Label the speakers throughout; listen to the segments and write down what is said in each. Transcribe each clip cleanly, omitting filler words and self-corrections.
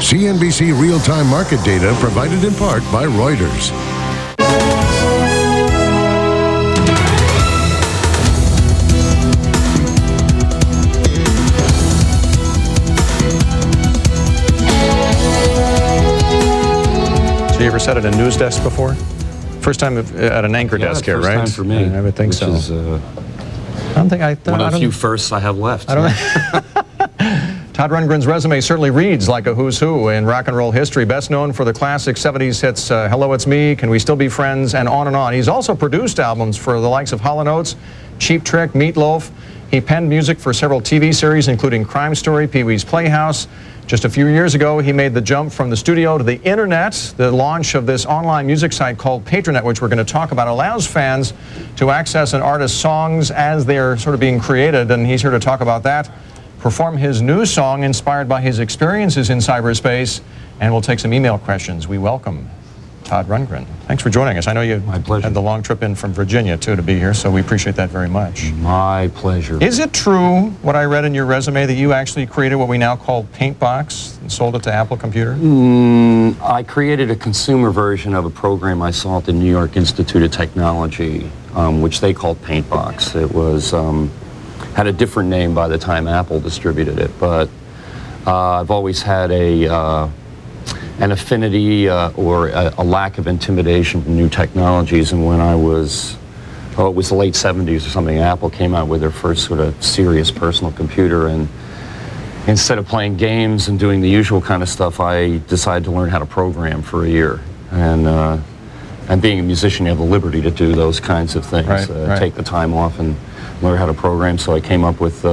Speaker 1: CNBC real-time market data provided in part by Reuters.
Speaker 2: So you ever sat at a news desk before? First time at an anchor desk here, right?
Speaker 3: First time for me.
Speaker 2: I would think so.
Speaker 3: Is,
Speaker 2: I don't think
Speaker 3: one of the few firsts I have left.
Speaker 2: I don't Todd Rundgren's resume certainly reads like a who's who in rock and roll history, best known for the classic 70s hits Hello, It's Me, Can We Still Be Friends, and on and on. He's also produced albums for the likes of Hall & Oates, Cheap Trick, Meatloaf. He penned music for several TV series, including Crime Story, Pee-wee's Playhouse. Just a few years ago, he made the jump from the studio to the internet. The launch of this online music site called Patronet, which we're going to talk about, allows fans to access an artist's songs as they're sort of being created, and he's here to talk about that, perform his new song inspired by his experiences in cyberspace, and we'll take some email questions. We welcome Todd Rundgren. Thanks for joining us. I know you had the long trip in from Virginia, too, to be here, so we appreciate that very much.
Speaker 3: My pleasure.
Speaker 2: Is it true, what I read in your resume, that you actually created what we now call Paintbox and sold it to Apple Computer?
Speaker 3: I created a consumer version of a program I saw at the New York Institute of Technology, which they called Paintbox. It was had a different name by the time Apple distributed it, but I've always had an affinity or a lack of intimidation from new technologies, and when I was, it was the late 70s or something, Apple came out with their first sort of serious personal computer, and instead of playing games and doing the usual kind of stuff, I decided to learn how to program for a year. And being a musician, you have the liberty to do those kinds of things,
Speaker 2: right.
Speaker 3: Take the time off and learn how to program, so I came up with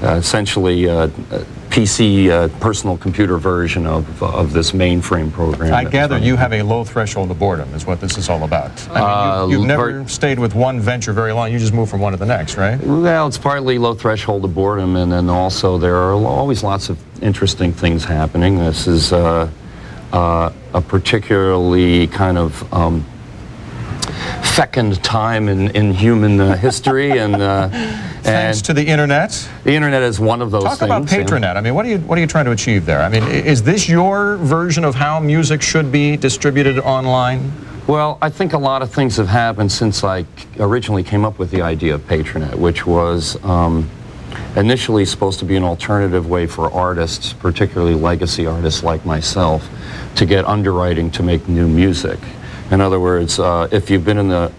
Speaker 3: essentially PC personal computer version of this mainframe program.
Speaker 2: I gather you have a low threshold of boredom is what this is all about. I mean, you've never stayed with one venture very long. You just move from one to the next, right?
Speaker 3: Well, it's partly low threshold of boredom, and then also there are always lots of interesting things happening. This is a particularly kind of fecund time in human history, and
Speaker 2: thanks to the internet.
Speaker 3: The internet is one of those things.
Speaker 2: Talk about Patronet. I mean, what are you trying to achieve there? I mean, is this your version of how music should be distributed online?
Speaker 3: Well, I think a lot of things have happened since I originally came up with the idea of Patronet, which was initially supposed to be an alternative way for artists, particularly legacy artists like myself, to get underwriting to make new music. In other words, if you've been in the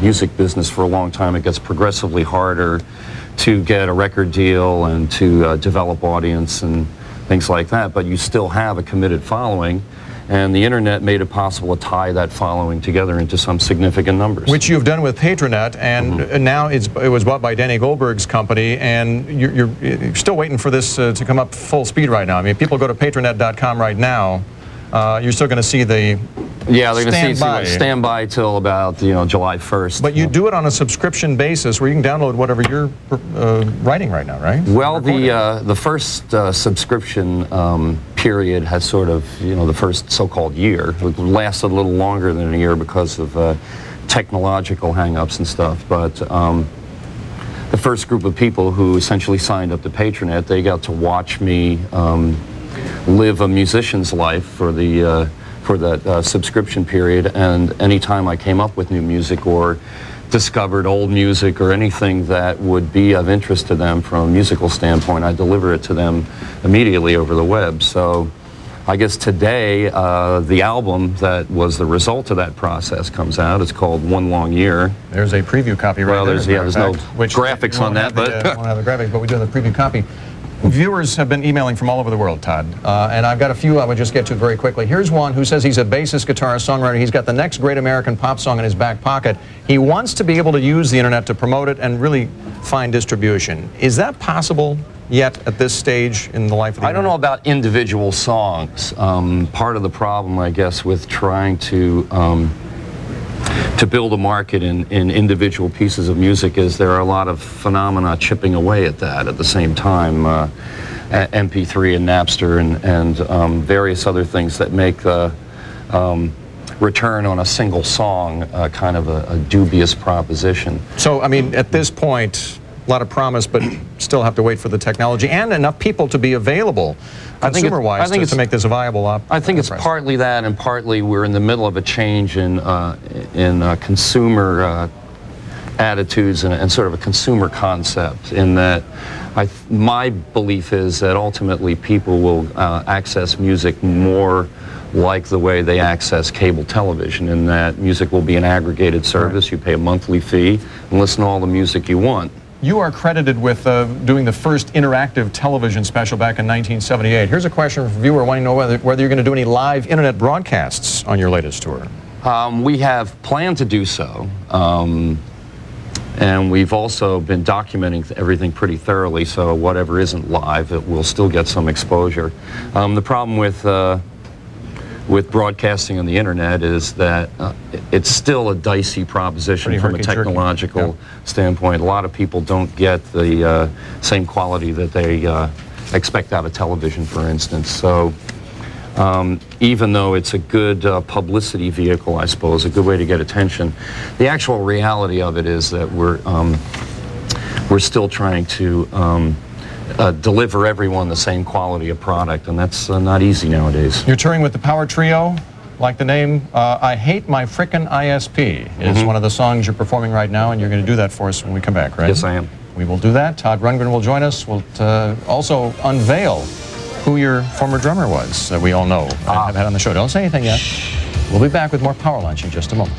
Speaker 3: music business for a long time, it gets progressively harder to get a record deal and to develop audience and things like that, but you still have a committed following, and the internet made it possible to tie that following together into some significant numbers.
Speaker 2: Which you've done with Patronet, and now it was bought by Danny Goldberg's company, and you're still waiting for this to come up full speed right now. I mean, people go to patronet.com right now. You're still going to see the
Speaker 3: they're going to stand by till about July 1st.
Speaker 2: But you do it on a subscription basis where you can download whatever you're writing right now, right?
Speaker 3: Well, the first subscription period has sort of the first so-called year. It lasted a little longer than a year because of technological hang-ups and stuff. But the first group of people who essentially signed up to Patronet, they got to watch me live a musician's life for that subscription period, and anytime I came up with new music or discovered old music or anything that would be of interest to them from a musical standpoint, I deliver it to them immediately over the web. So I guess today the album that was the result of that process comes out. It's called One Long Year.
Speaker 2: There's a preview copy right there.
Speaker 3: There's no graphics on that, but
Speaker 2: won't have the graphics, but we do have the preview copy. Viewers have been emailing from all over the world, Todd, and I've got a few I would just get to very quickly. Here's one who says he's a bassist, guitarist, songwriter. He's got the next great American pop song in his back pocket. He wants to be able to use the internet to promote it and really find distribution. Is that possible yet at this stage in the life of the internet?
Speaker 3: I don't know about individual songs. Part of the problem, I guess, with trying to build a market in individual pieces of music is there are a lot of phenomena chipping away at that at the same time. MP3 and Napster and various other things that make the return on a single song kind of a dubious proposition.
Speaker 2: So, I mean, at this point, a lot of promise, but still have to wait for the technology and enough people to be available consumer-wise to make this a viable
Speaker 3: I think it's partly that, and partly we're in the middle of a change in consumer attitudes and sort of a consumer concept, in that my belief is that ultimately people will access music more like the way they access cable television, in that music will be an aggregated service. You pay a monthly fee and listen to all the music you want.
Speaker 2: You are credited with doing the first interactive television special back in 1978. Here's a question from a viewer wanting to know whether you're going to do any live internet broadcasts on your latest tour.
Speaker 3: We have planned to do so. And we've also been documenting everything pretty thoroughly, so whatever isn't live, it will still get some exposure. The problem with broadcasting on the internet is that it's still a dicey proposition from a technological standpoint. A lot of people don't get the same quality that they expect out of television, for instance. So even though it's a good publicity vehicle, I suppose, a good way to get attention, the actual reality of it is that we're still trying to deliver everyone the same quality of product, and that's not easy nowadays.
Speaker 2: You're touring with the Power Trio, like the name. I Hate My Frickin' ISP is one of the songs you're performing right now, and you're going to do that for us when we come back, right?
Speaker 3: Yes, I am.
Speaker 2: We will do that. Todd Rundgren will join us. We'll also unveil who your former drummer was that we all know and have had on the show. Don't say anything yet. We'll be back with more Power Lunch in just a moment.